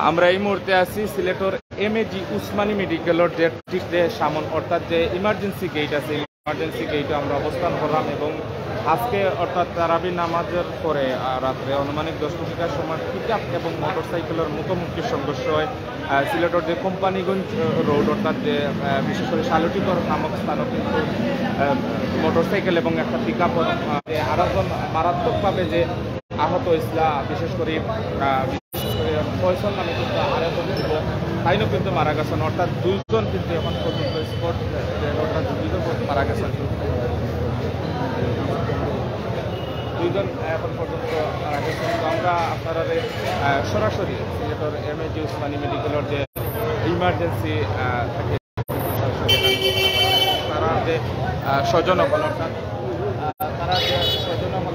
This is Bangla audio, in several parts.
আমরা এই মুহূর্তে আছি সিলেটর এমএজি উসমানী মেডিকেলের যে ঠিক সামন অর্থাৎ যে ইমার্জেন্সি গেট আছে, ইমার্জেন্সি গেটে আমরা অবস্থান করলাম এবং আজকে অর্থাৎ তারাবি নামাজের পরে রাত্রে আনুমানিক 10টার সময় পিকআপ এবং মোটরসাইকেলের মুখোমুখি সংঘর্ষ হয় সিলেটের যে কোম্পানিগঞ্জ রোড অর্থাৎ যে বিশেষ করে শালুটিকর নামক স্থানও কিন্তু মোটরসাইকেল এবং একটা পিকআপ আরেকজন মারাত্মকভাবে যে আহত হয়েছিল, বিশেষ করে ফয়সল নামে কিন্তু আরেকজন যুবক তাইনও কিন্তু মারা গেছেন, অর্থাৎ দুইজন কিন্তু এখন পর্যন্ত স্পট অর্থাৎ দুইজন মারা গেছেন, দুইজন এখন পর্যন্ত মারা গেছেন। তো আমরা আপনারা সরাসরি সিলেটের এমএজি উসমানী মেডিকেলের যে ইমার্জেন্সি থাকে তারা যে স্বজনগণ অর্থাৎ তারা যে স্বজনগণ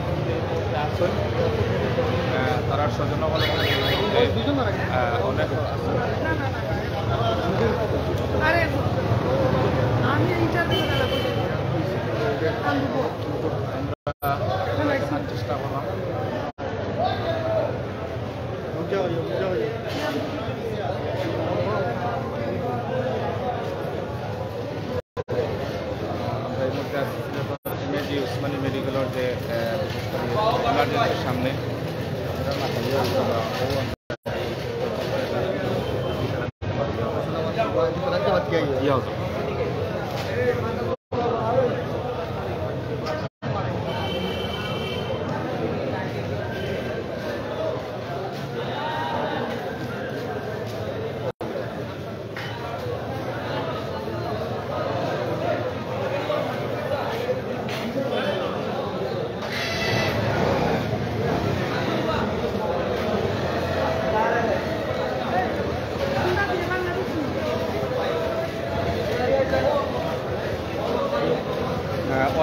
আসেন তারা স্বজনগণ অনেক চেষ্টা করলাম। এমএজি উসমানী মেডিকেলের যে ইমার্জেন্সির সামনে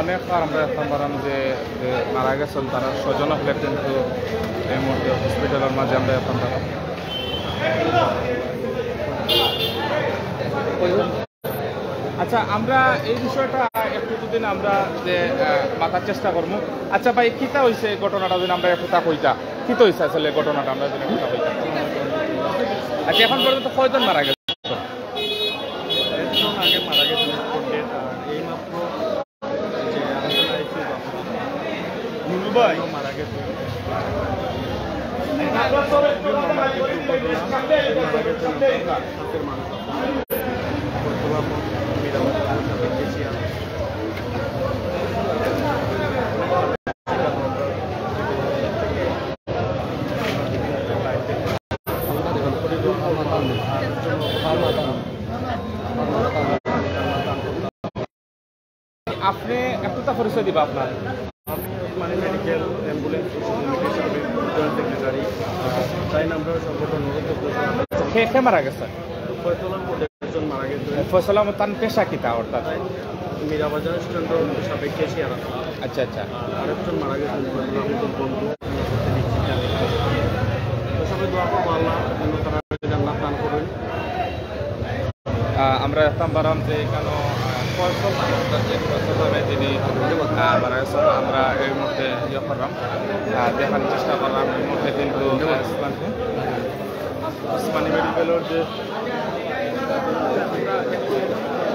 অনেক আমরা এখন বললাম যে মারা গেছেন তারা স্বজন হলে কিন্তু এই মুহূর্তে হসপিটালের মাঝে আমরা এখন বললাম। আচ্ছা, আমরা এই বিষয়টা একটু দুদিন আমরা যে মাথার চেষ্টা করবো। আচ্ছা ভাই, কিতা হয়েছে ঘটনাটা যদি আমরা একটু তা কইতা, কিতা হয়েছে আসলে ঘটনাটা আমরা যদি কথা কইতা। আচ্ছা, এখন পর্যন্ত কয়জন মারা গেছে? আগে মারা গেছে এইমাত্র মারা গেছে। আপনি একটু তা পরিচয় দিবা আপনার? মানে মেডিকেল অ্যাম্বুলেন্স সেক্রেটারি, তাই আমরা সংগঠন কে মারা গেছে? ফয়সলার মধ্যে একজন মারা গেছে। ফয়সলা তার পেশা কিতা অর্থাৎ মীরাবাজার স্ট্যান্ডের সাবেক ক্যাশিয়ার। আচ্ছা আচ্ছা। আরেকজন মারা গেছেন ফয়সলার মতো বন্ধু। সবাই দোয়া করবো আল্লাহ যেন তারা জান্নাত দান করবেন। আমরা দেখতাম পারাম যে এখানে ফয়সল যিনি মারা গেছেন, আমরা এই মুহূর্তে ইয়ে করলাম দেখার চেষ্টা করলাম। এই মুহূর্তে কিন্তু উসমানী মেডিকেলের যে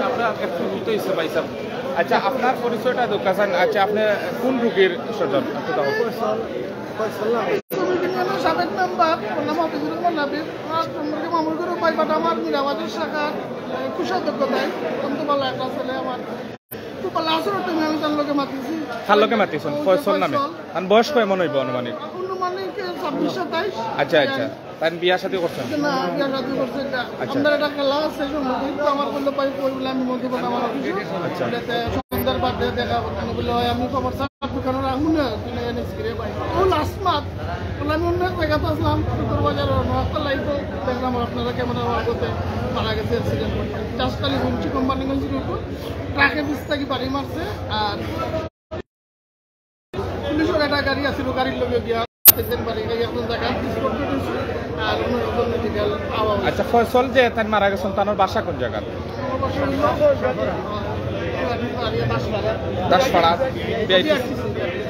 আমরা একটু দিতে হয়েছে ভাই সাহেব। আচ্ছা, আপনার পরিচয়টা দোকান। আচ্ছা, আপনি কোন রোগীর স্বজন? সাবেক মেম্বার নাম হাফিজুর রহমান নাবিব। মামুর করে পাইপাটা আমার মীরাবাজার শাখার কুশাধ্যক্ষতায় অন্ত ভালো একটা ছেলে আমার খুব ভালো আসর তুমি আমি তার লোকে মাতিছি। তার লোকে মাতিছেন ফয়সল নামে? তার বয়স কেমন হইব আনুমানিক? আনুমানিক 26-27। আচ্ছা আচ্ছা। তাই বিয়া শাদী করছেন? না, বিয়া শাদী করছে। আমাদের একটা খেলা আছে কিন্তু আমার বলতে পাই বলে আমি মধ্যে আমার অফিসে সন্ধ্যার বাদ দেখা বলে হয় আমি খবর দোকানে রাখুন না পাই ও লাস্ট মাত বলে আমি অন্য জায়গাতে আসলাম শুক্র বাজার লাইফে দেখলাম আপনারা ক্যামেরা করতে মারা গেছে অ্যাক্সিডেন্ট করতে চাষকালি ঘুমছি কোম্পানিগঞ্জের উপর ট্রাকে বিষ থাকি বাড়ি মারছে। আর পুলিশের একটা গাড়ি আছিল, গাড়ির লোকে গিয়া বাড়ি গাড়ি এখন জায়গায় ডিসপোর্ট দিয়েছে। আর অন্য মেডিকেল আচ্ছা, ফয়সল যে তাই মারা গেছেন তার বাসা কোন জায়গা? দাসপাড়া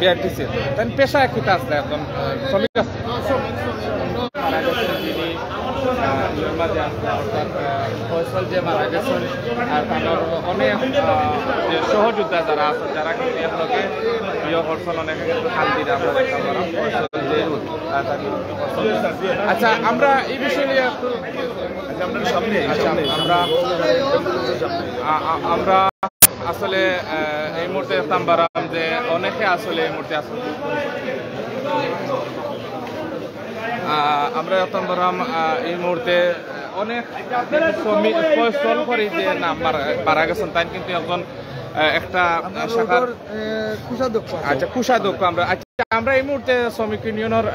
বিআরটিসি। তাই পেশা কিতা আছে এখন? শ্রমিক আছে। এর মাঝে আছে অর্থাৎ ফয়সল যে মারা গেছেন আর তার অনেক যে সহযোদ্ধা যারা আছে যারা কিন্তু একলগে প্রিয় করছেন অনেকে কিন্তু শান্তিতে আমরা দেখতে পারলাম আচ্ছা আমরা এই বিষয় নিয়ে একটু আমরা আসলে এই মুহূর্তে দেখতাম পারাম যে অনেকে আসলে এই মুহূর্তে আসলে আমরা দেখতাম পারাম এই মুহূর্তে অনেক ফয়সল করে যে নাম মারা গেছেন তাই কিন্তু একজন একটা শাখার আচ্ছা কোষাধ্যক্ষ আমরা এই মুহূর্তে শ্রমিক ইউনিয়নের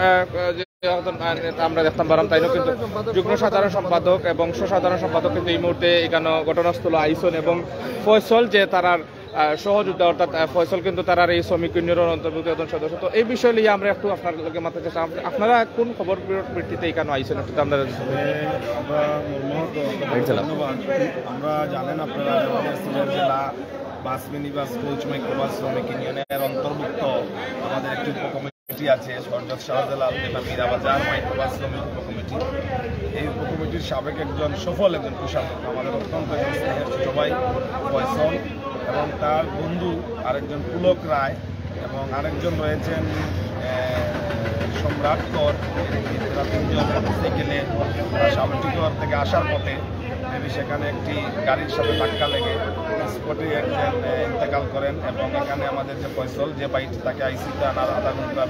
আমরা দেখতাম পারাম তাইও কিন্তু যুগ্ম সাধারণ সম্পাদক এবং সাধারণ সম্পাদক কিন্তু এই মুহূর্তে এখানে ঘটনাস্থল আইসন এবং ফয়সল যে তারার সহযোদ্ধা অর্থাৎ ফয়সল কিন্তু তারার এই শ্রমিক ইউনিয়নের অন্তর্ভুক্ত একজন সদস্য তো এই বিষয় নিয়ে আমরা একটু আপনার লোকে মাথাতে চাই আপনারা কোন খবর ভিত্তিতে এখানে আইসেন একটু আপনারা আমরা জানেন আপনারা সিলেট জেলা বাস মিনি বাস কোচ মাইক্রোবাস শ্রমিক ইউনিয়নের অন্তর্ভুক্ত আমাদের একটি উপকমিটি আছে সরজত শাহজালাল যেটা মীরাবাজার মাইক্রোবাস শ্রমিক উপকমিটি। এই উপকমিটির সাবেক একজন সফল একজন কোষাধ্যক্ষ আমাদের অত্যন্ত স্নেহের ছোট ভাই ফয়সল এবং তার বন্ধু আরেকজন পুলক রায় এবং আরেকজন রয়েছেন সম্রাট কর। তারা তিনজন মোটরসাইকেলে সামটিকর থেকে আসার পথে সেখানে একটি গাড়ির সাথে ধাক্কা লেগে স্পটে একজন ইন্তেকাল করেন এবং এখানে আমাদের যে ফয়সল যে বাইক তাকে আইসিতে আনার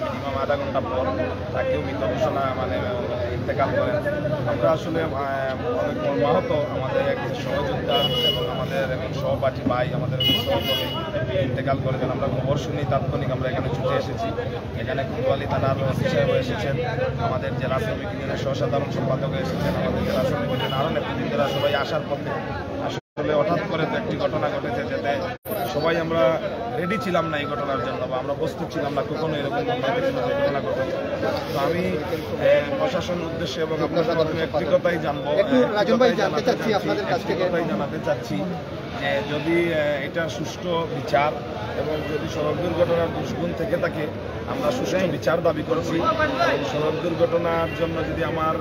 মিনিমাম আধা ঘন্টা পর তাকেও মৃত ঘোষণা ইন্তেকাল করেন। আমরা আসলে অনেক মর্মাহত আমাদের এক সহযোদ্ধা এবং আমাদের সহপাঠী ভাই আমাদের সহকর্মী ইন্তেকাল করেছেন। আমরা খবর শুনি তাৎক্ষণিক আমরা এখানে ছুটে এসেছি। এখানে কোতোয়ালি থানার ওসি সাহেব এসেছেন, আমাদের জেলা শ্রমিক ইউনিয়নের সাধারণ সম্পাদক এসেছেন, আমাদের জেলা শ্রমিক ইউনিয়নের আরও নেতৃবৃন্দরা সবাই আসার পথে আসলে হঠাৎ করে তো একটি ঘটনা ঘটেছে যেতে সবাই আমরা রেডি ছিলাম না এই ঘটনার জন্য বা আমরা প্রস্তুত ছিলাম না কখনো এরকম ঘটনা ঘটে। তো আমি প্রশাসনের উদ্দেশ্যে এবং আপনাদের মাধ্যমে একটি কথাই জানাতে চাচ্ছি যে যদি এটা সুষ্ঠু বিচার এবং যদি সড়ক দুর্ঘটনার দুষ্গুণ থেকে থাকে আমরা সুষ্ঠু বিচার দাবি করছি। এবং সড়ক দুর্ঘটনার জন্য যদি আমার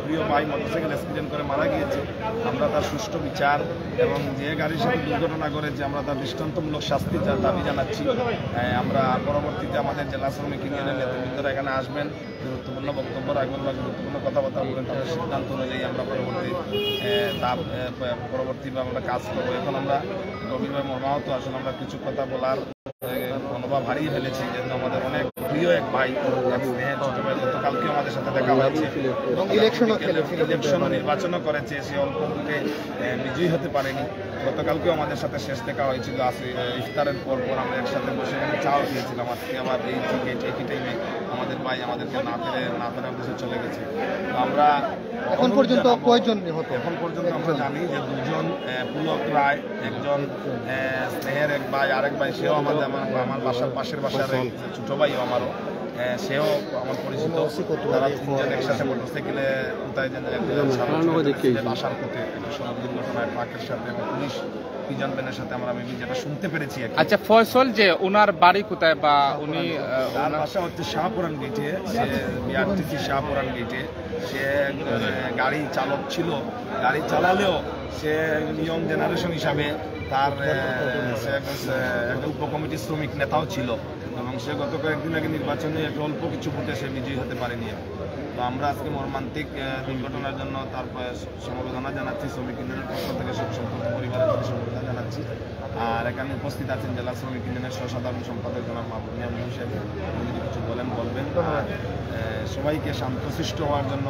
প্রিয় ভাই মোটরসাইকেল অ্যাক্সিডেন্ট করে মারা গিয়েছে আমরা তার সুষ্ঠু বিচার এবং যে গাড়ির সাথে দুর্ঘটনা করেছে আমরা তার দৃষ্টান্তমূলক শাস্তি দাবি জানাচ্ছি। আমরা পরবর্তীতে আমাদের জেলা শ্রমিক ইউনিয়নের নেতৃবৃন্দরা এখানে আসবেন, গুরুত্বপূর্ণ বক্তব্য রাখবেন বা গুরুত্বপূর্ণ কথাবার্তা বলবেন, তাদের সিদ্ধান্ত অনুযায়ী আমরা পরবর্তীভাবে আমরা কাজ করবো। এখন আমরা গভীরভাবে মর্মাহত আসলে আমরা কিছু কথা বলার মনোভাব হারিয়ে ফেলেছি যেহেতু আমাদের অনেক প্রিয় এক ভাই এক স্নেহের ছোট ভাই গতকালকে আমাদের সাথে দেখা হয়েছে এবং ইলেকশনও নির্বাচনও করেছে, সে অল্প ভোটে বিজয়ী হতে পারেনি। গতকালকেও আমাদের সাথে শেষ দেখা হয়েছিল ইফতারের পর আমরা একসাথে বসে এখানে চাও খেয়েছিলাম। আজকে আবার এই একই টাইমে আমাদের ভাই আমাদেরকে না পেরে দেশে চলে গেছে। তো আমরা এখন পর্যন্ত আমরা জানি যে দুজন পুলক রায় একজন স্নেহের এক ভাই আরেক ভাই সেও আমার বাসার পাশের বাসার ছোট ভাইও আমারও সেও আমার পরিচিত। তারা তিনজন একসাথে মোটরসাইকেলে কোথায় আসার পথে একটা সড়ক দুর্ঘটনায় ট্রাকের সাথে এবং পুলিশ পিজন ভ্যানের সাথে আমরা যেটা শুনতে পেরেছি। আচ্ছা ফয়সল যে ওনার বাড়ি কোথায় বা উনি তার বাসা হচ্ছে শাহপুরান গেটে, সে বিআরটিসি শাহপুরান গেটে। সে গাড়ি চালক ছিল, গাড়ি চালালেও সে ইয়ং জেনারেশন হিসাবে তার একটা উপকমিটির শ্রমিক নেতাও ছিল এবং সে গত কয়েকদিন আগে নির্বাচনে একটা অল্প কিছু ভোটে সে বিজয়ী হতে পারেনি। তো আমরা আজকে মর্মান্তিক দুর্ঘটনার জন্য তার সমবেদনা জানাচ্ছি, শ্রমিক ইউনিয়নের পক্ষ থেকে সম্পূর্ণ পরিবারের প্রতি সমবেদনা জানাচ্ছি। আর এখানে উপস্থিত আছেন জেলা শ্রমিক ইউনিয়নের সাধারণ সম্পাদক জনাব মাহবুব মিয়া হিসেবে যদি কিছু বলবেন। আর সবাইকে শান্তশিষ্ট হওয়ার জন্য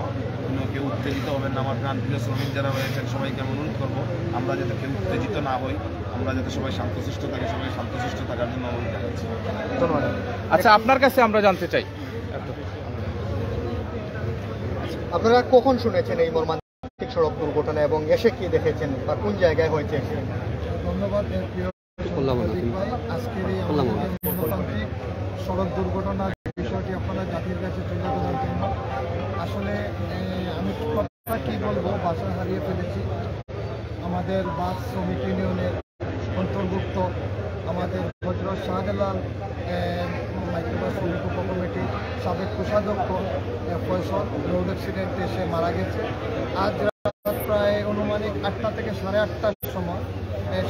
কেউ উত্তেজিত হবেন না। আমার প্রাণপ্রিয় শ্রমিক যারা রয়েছেন সবাইকে অনুরোধ করবো আমরা যাতে কেউ উত্তেজিত না হই, আমরা যাতে সবাই শান্তশিষ্ট থাকি, সবাই শান্তশিষ্ট থাকার জন্য অনুরোধ জানাচ্ছি। ধন্যবাদ। আচ্ছা আপনার কাছে আমরা জানতে চাই আপনারা কখন শুনেছেন এই মর্মান্তিক সড়ক দুর্ঘটনা এবং এসে কি দেখেছেন বা কোন জায়গায় হয়েছে? ধন্যবাদ। আজকের এই মর্মান্তিক সড়ক দুর্ঘটনার বিষয়টি আপনারা জাতির কাছে তুলে ধরার জন্য আসলে আমি কথা কি বলবো, বাসা হারিয়ে ফেলেছি। আমাদের বাস শ্রমিক ইউনিয়নের অন্তর্ভুক্ত আমাদের হযরত শাহজালাল মাইক্রোবাস শ্রমিক উপকমিটির সাবেক কোষাধ্যক্ষ ফয়সল রোড অ্যাক্সিডেন্টে সে মারা গেছে। আজ রাত প্রায় অনুমানিক 8টা থেকে 8:30টার সময়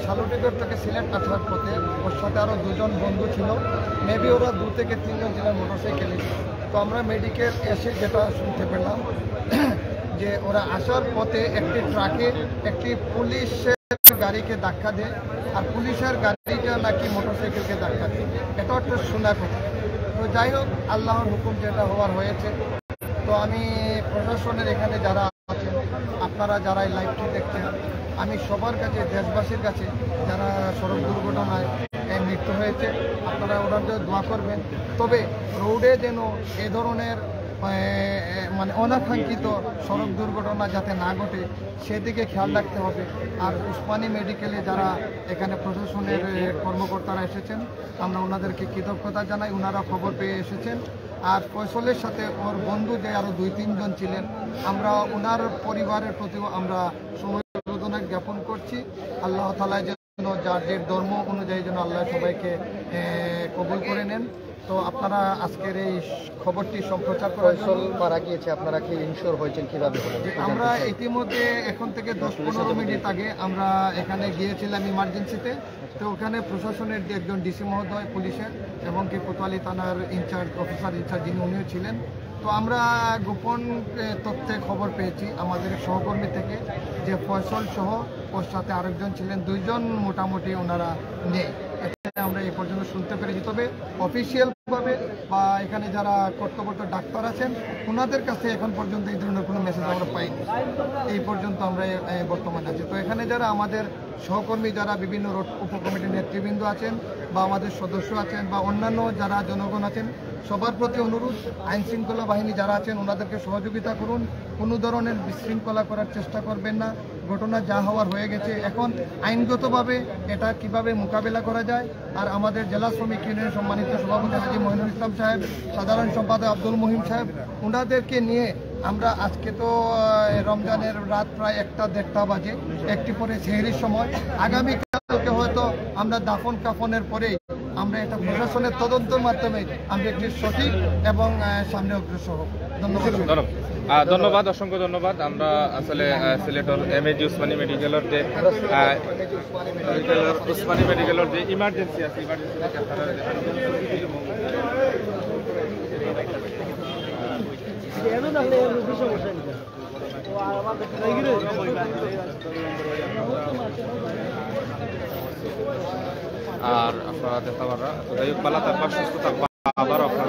শালুটিগড় থেকে সিলেট আসার পথে ওর সাথে আরও 2জন বন্ধু ছিল, মেবি ওরা 2 থেকে 3 জন ছিলেন মোটরসাইকেলে। তো আমরা মেডিকেল এসে যেটা শুনতে পেলাম যে ওরা আসার পথে একটি ট্রাকে একটি পুলিশের গাড়িকে ধাক্কা দেয়, আর পুলিশের গাড়িটা নাকি মোটরসাইকেলকে ধাক্কা দেয়। এটা একটা শোনা কথা। তো যাই হোক, আল্লাহর হুকুম যেটা হওয়ার হয়েছে। তো আমি প্রশাসনের এখানে যারা আছেন, আপনারা যারা এই লাইভটি দেখছেন, আমি সবার কাছে, দেশবাসীর কাছে যারা সড়ক দুর্ঘটনায় মৃত্যু হয়েছে, আপনারা ওনাদের দোয়া করবেন। তবে রোডে যেন এ ধরনের মানে অনাকাঙ্ক্ষিত সড়ক দুর্ঘটনা যাতে না ঘটে সেদিকে খেয়াল রাখতে হবে। আর উসমানী মেডিকেলে যারা এখানে প্রশাসনের কর্মকর্তারা এসেছেন, আমরা ওনাদেরকে কৃতজ্ঞতা জানাই, ওনারা খবর পেয়ে এসেছেন। আর ফয়সলের সাথে ওর বন্ধু যে আরও 2-3 জন ছিলেন, আমরা ওনার পরিবারের প্রতিও আমরা সমবেদনা জ্ঞাপন করছি। আল্লাহ তাআলা যেন যাদের ধর্ম অনুযায়ী যেন আল্লাহ সবাইকে কবুল করে নেন। তো আপনারা আজকের এই খবরটি সম্প্রচার করে মারা গিয়েছে, আপনারা কি ইনশিওর হয়েছেন কিভাবে হলেন? আমরা ইতিমধ্যে এখন থেকে 10-15 মিনিট আগে আমরা এখানে গিয়েছিলাম ইমার্জেন্সিতে। তো ওখানে প্রশাসনের যে একজন ডিসি মহোদয় পুলিশের এবং কি কোতোয়ালি থানার অফিসার ইনচার্জ যিনি উনিও ছিলেন। তো আমরা গোপন তথ্যে খবর পেয়েছি আমাদের সহকর্মী থেকে যে ফয়সল সহ ওর সাথে আরেকজন ছিলেন, 2 জন মোটামুটি ওনারা নেই। আমরা এই পর্যন্ত শুনতে পেরেছি। তবে অফিসিয়ালভাবে বা এখানে যারা কর্তব্যরত ডাক্তার আছেন ওনাদের কাছে এখন পর্যন্ত এই ধরনের কোনো মেসেজ আমরা পাইনি। এই পর্যন্ত আমরা বর্তমানে আছি। তো এখানে যারা আমাদের সহকর্মী, যারা বিভিন্ন রোড উপকমিটির নেতৃবৃন্দ আছেন বা আমাদের সদস্য আছেন বা অন্যান্য যারা জনগণ আছেন, সবার প্রতি অনুরোধ, আইন শৃঙ্খলা বাহিনী যারা আছেন ওনাদেরকে সহযোগিতা করুন। কোনো ধরনের বিশৃঙ্খলা করার চেষ্টা করবেন না। ঘটনা যা হওয়ার হয়ে গেছে, এখন আইনগতভাবে এটা কিভাবে মোকাবেলা করা যায়। আর আমাদের জেলা শ্রমিক ইউনিয়নের সম্মানিত সভাপতি হাজী মহিনুল ইসলাম সাহেব, সাধারণ সম্পাদক আব্দুল মহিম সাহেব, ওনাদেরকে নিয়ে আমরা আজকে তো রমজানের রাত প্রায় 1টা-1:30 বাজে, একটি পরে সেহরির সময়, আগামীকালকে হয়তো আমরা দাফন কাফনের পরেই আমরা এটা প্রশাসনের তদন্তের মাধ্যমে আমরা একটি সঠিক এবং সামনে অগ্রসর হব। ধন্যবাদ। ধন্যবাদ, অসংখ্য ধন্যবাদ। আমরা আসলে সিলেটর এমএজি উসমানী মেডিকেলের যে ইমার্জেন্সি আছে, আর আপনারা দেখতে পারা, যাই হোক, ভালো থাকবা, সুস্থ থাকবা, আবার আপনারা